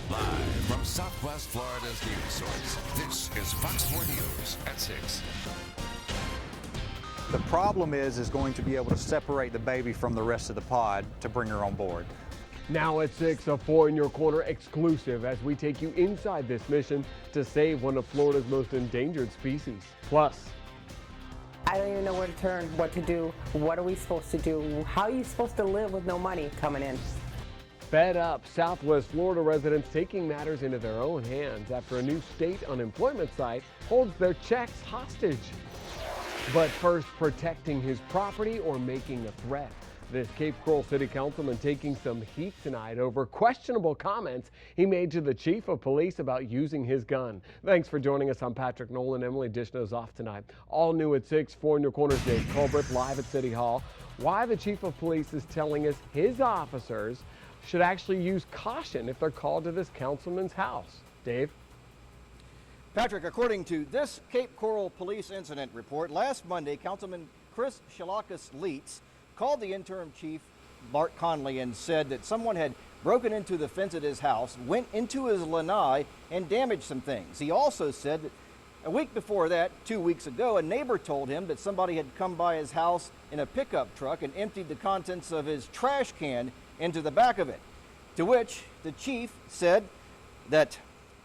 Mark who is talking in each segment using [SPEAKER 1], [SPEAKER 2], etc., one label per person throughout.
[SPEAKER 1] Live from Southwest Florida's news source, this is Fox 4 News at 6.
[SPEAKER 2] The problem is going to be able to separate the baby from the rest of the pod to bring her on board.
[SPEAKER 3] Now at 6, a 4 in Your Corner exclusive as we take you inside this mission to save one of Florida's most endangered species. Plus,
[SPEAKER 4] I don't even know where to turn, what to do. What are we supposed to do? How are you supposed to live with no money coming in?
[SPEAKER 3] fed up Southwest Florida residents taking matters into their own hands after a new state unemployment site holds their checks hostage. But first, protecting his property or making a threat. This Cape Coral City Councilman taking some heat tonight over questionable comments he made to the chief of police about using his gun. Thanks for joining us. I'm Patrick Nolan. Emily Dishno's off tonight. All new at 6, 4 in Your Corner's Dave Culbreth live at City Hall. Why the chief of police is telling us his officers should actually use caution if they're called to this councilman's house. Dave?
[SPEAKER 5] Patrick, according to this Cape Coral Police Incident Report, last Monday, Councilman Chris Shalakis-Leitz called the interim chief, Bart Conley, and said that someone had broken into the fence at his house, went into his lanai, and damaged some things. He also said that a week before that, 2 weeks ago, a neighbor told him that somebody had come by his house in a pickup truck and emptied the contents of his trash can into the back of it. To which the chief said that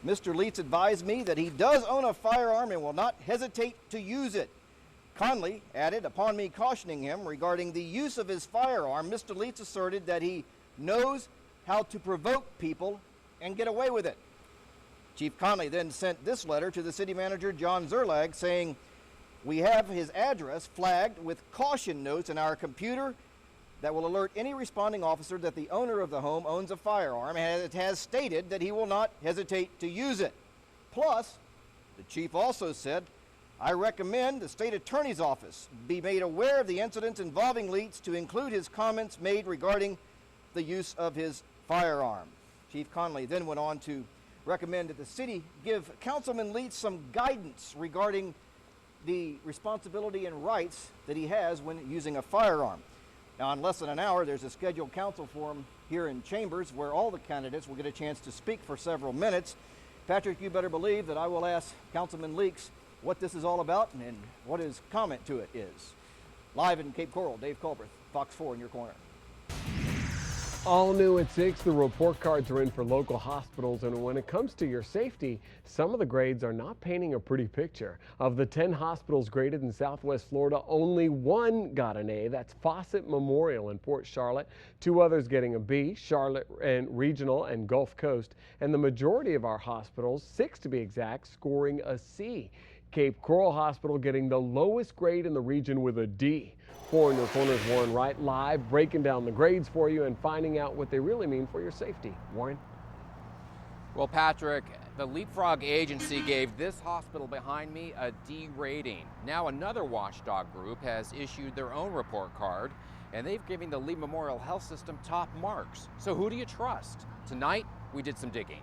[SPEAKER 5] Mr. Leitz advised me that he does own a firearm and will not hesitate to use it. Conley added, upon me cautioning him regarding the use of his firearm, Mr. Leitz asserted that he knows how to provoke people and get away with it. Chief Conley then sent this letter to the city manager, John Zerlag, saying, "We have his address flagged with caution notes in our computer that will alert any responding officer that the owner of the home owns a firearm, and it has stated that he will not hesitate to use it." Plus, the chief also said, "I recommend the state attorney's office be made aware of the incidents involving Leitz to include his comments made regarding the use of his firearm." Chief Conley then went on to recommend that the city give Councilman Leitz some guidance regarding the responsibility and rights that he has when using a firearm. Now, in less than an hour, there's a scheduled council forum here in Chambers where all the candidates will get a chance to speak for several minutes. Patrick, you better believe that I will ask Councilman Leitz what this is all about and what his comment to it is. Live in Cape Coral, Dave Culbreth, Fox 4 in Your Corner.
[SPEAKER 3] All new at 6, the report cards are in for local hospitals, and when it comes to your safety, some of the grades are not painting a pretty picture. Of the 10 hospitals graded in Southwest Florida, only one got an A. That's Fawcett Memorial in Port Charlotte. 2 others getting a B, Charlotte and Regional and Gulf Coast. And the majority of our hospitals, 6 to be exact, scoring a C. Cape Coral Hospital getting the lowest grade in the region with a D. 4 in Your Corner's Warren Wright live, breaking down the grades for you and finding out what they really mean for your safety. Warren?
[SPEAKER 6] Well, Patrick, the Leapfrog Agency gave this hospital behind me a D rating. Now another watchdog group has issued their own report card, and they've given the Lee Memorial Health System top marks. So who do you trust? Tonight, we did some digging.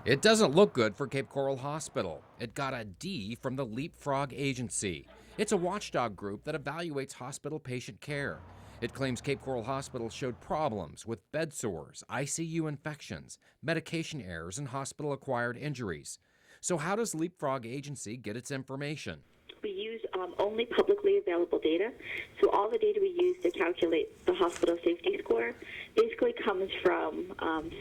[SPEAKER 6] It doesn't look good for Cape Coral Hospital. It got a D from the Leapfrog Agency. It's a watchdog group that evaluates hospital patient care. It claims Cape Coral Hospital showed problems with bed sores, ICU infections, medication errors, and hospital-acquired injuries. So how does Leapfrog Agency get its information?
[SPEAKER 7] We use only publicly available data. So all the data we use to calculate the hospital safety score basically comes from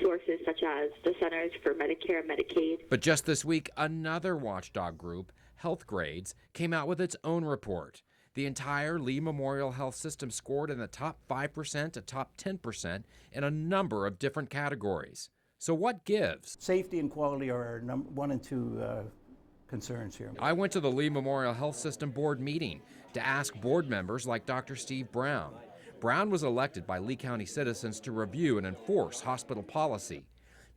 [SPEAKER 7] sources such as the Centers for Medicare and Medicaid.
[SPEAKER 6] But just this week, another watchdog group, Health Grades, came out with its own report. The entire Lee Memorial Health System scored in the top 5% to top 10% in a number of different categories. So what gives?
[SPEAKER 8] Safety and quality are our number 1 and 2 concerns here.
[SPEAKER 6] I went to the Lee Memorial Health System board meeting to ask board members like Dr. Steve Brown. Brown was elected by Lee County citizens to review and enforce hospital policy.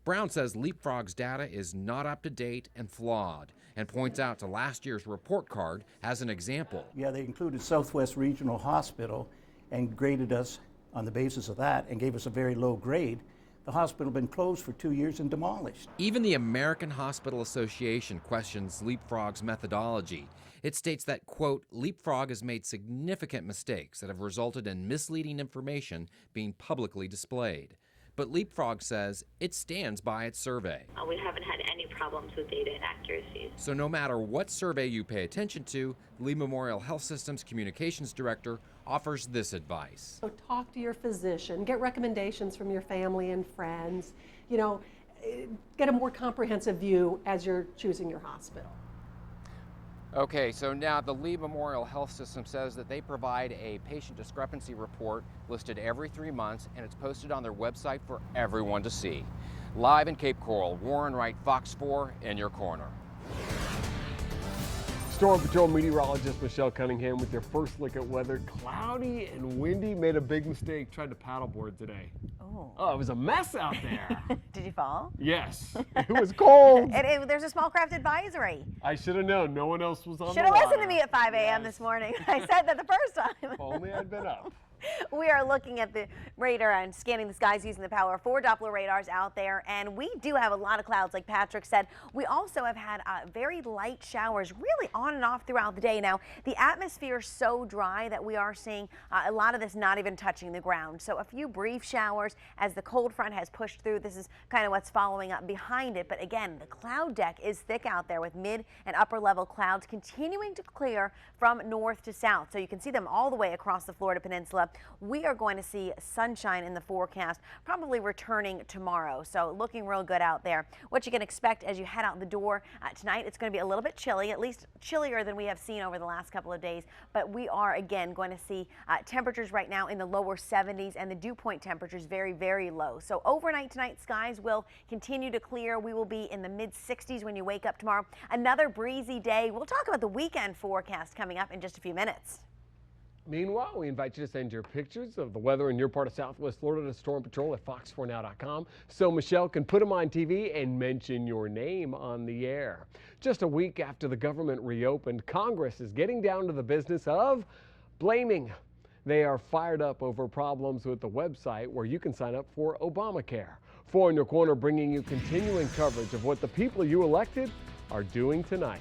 [SPEAKER 6] Brown says Leapfrog's data is not up to date and flawed, and points out to last year's report card as an example.
[SPEAKER 8] Yeah, they included Southwest Regional Hospital and graded us on the basis of that and gave us a very low grade. The hospital had been closed for 2 years and demolished.
[SPEAKER 6] Even the American Hospital Association questions Leapfrog's methodology. It states that, quote, Leapfrog has made significant mistakes that have resulted in misleading information being publicly displayed. but Leapfrog says it stands by its survey.
[SPEAKER 7] We haven't had any problems with data inaccuracies.
[SPEAKER 6] So no matter what survey you pay attention to, Lee Memorial Health System's communications director offers this advice.
[SPEAKER 9] So talk to your physician, get recommendations from your family and friends, you know, get a more comprehensive view as you're choosing your hospital.
[SPEAKER 6] Okay, so now the Lee Memorial Health System says that they provide a patient discrepancy report listed every 3 months, and it's posted on their website for everyone to see. Live in Cape Coral, Warren Wright, Fox 4, in your corner.
[SPEAKER 3] Storm Patrol meteorologist Michelle Cunningham with your first look at weather. Cloudy and windy. Made a big mistake. Tried to paddleboard today. Oh, it was a mess out there.
[SPEAKER 10] Did you fall?
[SPEAKER 3] Yes. It was cold.
[SPEAKER 10] There's a small craft advisory.
[SPEAKER 3] I should have known. No one else was on the
[SPEAKER 10] Should have
[SPEAKER 3] water.
[SPEAKER 10] listened to me at 5 a.m. this morning. I said that the first time.
[SPEAKER 3] If only I'd been up.
[SPEAKER 10] We are looking at the radar and scanning the skies using the power of 4 Doppler radars out there, and we do have a lot of clouds, like Patrick said. We also have had very light showers really on and off throughout the day. Now, the atmosphere is so dry that we are seeing a lot of this not even touching the ground. So a few brief showers as the cold front has pushed through. This is kind of what's following up behind it. But again, the cloud deck is thick out there with mid and upper level clouds continuing to clear from north to south. So you can see them all the way across the Florida Peninsula. We are going to see sunshine in the forecast, probably returning tomorrow. So looking real good out there. What you can expect as you head out the door tonight, it's going to be a little bit chilly, at least chillier than we have seen over the last couple of days. But we are again going to see temperatures right now in the lower 70s, and the dew point temperatures very, very low. So overnight tonight, skies will continue to clear. We will be in the mid 60s when you wake up tomorrow. Another breezy day. We'll talk about the weekend forecast coming up in just a few minutes.
[SPEAKER 3] Meanwhile, we invite you to send your pictures of the weather in your part of Southwest Florida to Storm Patrol at fox4now.com so Michelle can put them on TV and mention your name on the air. Just a week after the government reopened, Congress is getting down to the business of blaming. They are fired up over problems with the website where you can sign up for Obamacare. 4 in your corner, bringing you continuing coverage of what the people you elected are doing tonight.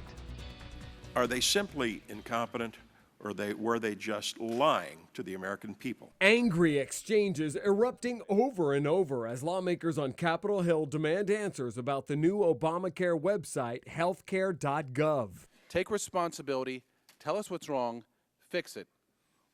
[SPEAKER 11] Are they simply incompetent? Or were they just lying to the American people?
[SPEAKER 3] Angry exchanges erupting over and over as lawmakers on Capitol Hill demand answers about the new Obamacare website, healthcare.gov.
[SPEAKER 12] Take responsibility, tell us what's wrong, fix it,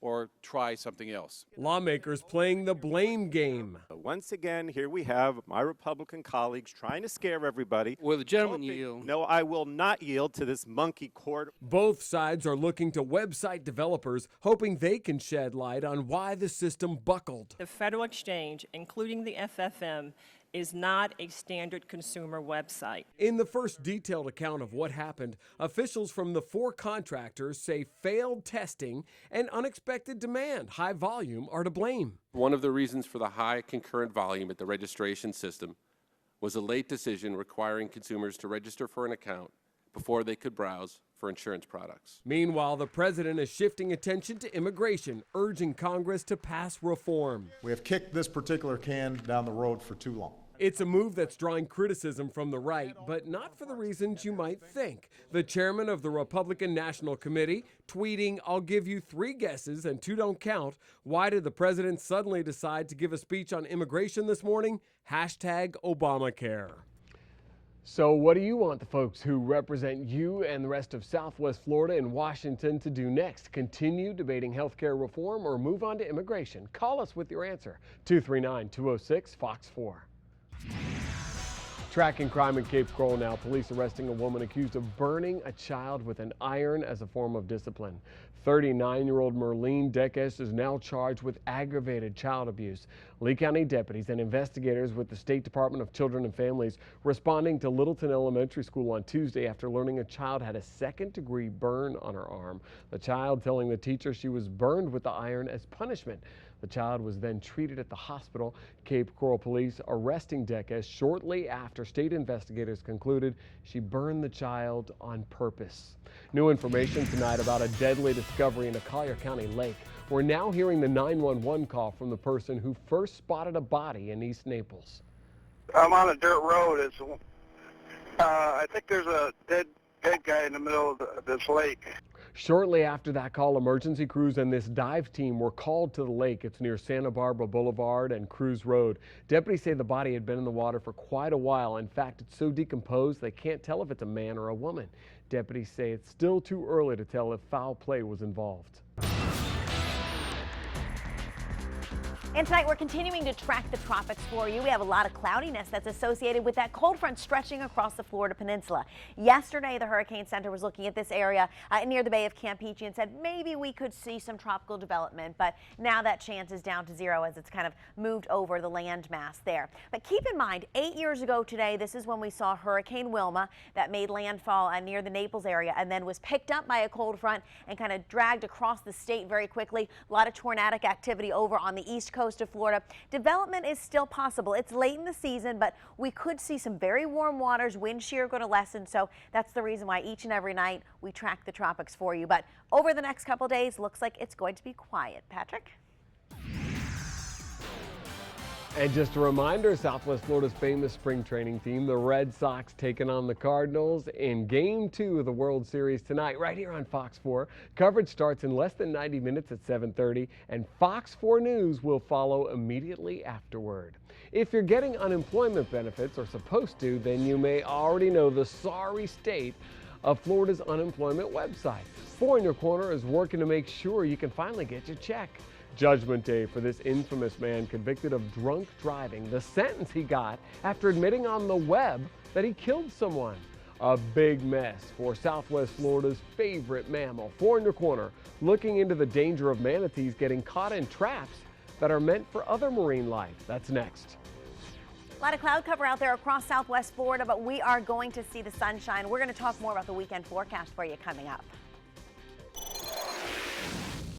[SPEAKER 12] or try something else.
[SPEAKER 3] Lawmakers playing the blame game.
[SPEAKER 13] Once again, here we have my Republican colleagues trying to scare everybody.
[SPEAKER 12] Will the gentleman yield?
[SPEAKER 13] No, I will not yield to this monkey court.
[SPEAKER 3] Both sides are looking to website developers, hoping they can shed light on why the system buckled.
[SPEAKER 14] The Federal Exchange, including the FFM, is not a standard consumer website.
[SPEAKER 3] In the first detailed account of what happened, officials from the 4 contractors say failed testing and unexpected demand, high volume, are to blame.
[SPEAKER 12] One of the reasons for the high concurrent volume at the registration system was a late decision requiring consumers to register for an account before they could browse for insurance products.
[SPEAKER 3] Meanwhile, the president is shifting attention to immigration, urging Congress to pass reform.
[SPEAKER 15] We have kicked this particular can down the road for too long.
[SPEAKER 3] It's a move that's drawing criticism from the right, but not for the reasons you might think. The chairman of the Republican National Committee tweeting, "I'll give you 3 guesses and 2 don't count. Why did the president suddenly decide to give a speech on immigration this morning? Hashtag Obamacare." So what do you want the folks who represent you and the rest of Southwest Florida and Washington to do next? Continue debating healthcare reform or move on to immigration? Call us with your answer. 239-206-FOX4. Tracking crime in Cape Coral now. Police arresting a woman accused of burning a child with an iron as a form of discipline. 39-year-old Merlene Deckes is now charged with aggravated child abuse. Lee County deputies and investigators with the State Department of Children and Families responding to Littleton Elementary School on Tuesday after learning a child had a second-degree burn on her arm. The child telling the teacher she was burned with the iron as punishment. The child was then treated at the hospital. Cape Coral police arresting Deckes shortly after state investigators concluded she burned the child on purpose. New information tonight about a deadly discovery in a Collier County lake. We're now hearing the 911 call from the person who first spotted a body in East Naples.
[SPEAKER 16] I'm on a dirt road. I think there's a dead guy in the middle of this lake.
[SPEAKER 3] Shortly after that call, emergency crews and this dive team were called to the lake. It's near Santa Barbara Boulevard and Cruz Road. Deputies say the body had been in the water for quite a while. In fact, it's so decomposed they can't tell if it's a man or a woman. Deputies say it's still too early to tell if foul play was involved.
[SPEAKER 10] And tonight we're continuing to track the tropics for you. We have a lot of cloudiness that's associated with that cold front stretching across the Florida peninsula. Yesterday, the Hurricane Center was looking at this area near the Bay of Campeche and said maybe we could see some tropical development, but now that chance is down to zero as it's kind of moved over the landmass there. But keep in mind, 8 years ago today, this is when we saw Hurricane Wilma that made landfall near the Naples area and then was picked up by a cold front and kind of dragged across the state very quickly. A lot of tornadic activity over on the east coast of Florida. Development is still possible. It's late in the season, but we could see some very warm waters. Wind shear going to lessen, so that's the reason why each and every night we track the tropics for you. But over the next couple days, looks like it's going to be quiet. Patrick?
[SPEAKER 3] And just a reminder, Southwest Florida's famous spring training team, the Red Sox, taking on the Cardinals in Game 2 of the World Series tonight, right here on Fox 4. Coverage starts in less than 90 minutes at 7:30, and Fox 4 News will follow immediately afterward. If you're getting unemployment benefits, or supposed to, then you may already know the sorry state of Florida's unemployment website. Four in Your Corner is working to make sure you can finally get your check. Judgment Day for this infamous man convicted of drunk driving. The sentence he got after admitting on the web that he killed someone. A big mess for Southwest Florida's favorite mammal. Four in Your Corner, looking into the danger of manatees getting caught in traps that are meant for other marine life. That's next.
[SPEAKER 10] A lot of cloud cover out there across Southwest Florida, but we are going to see the sunshine. We're going to talk more about the weekend forecast for you coming up.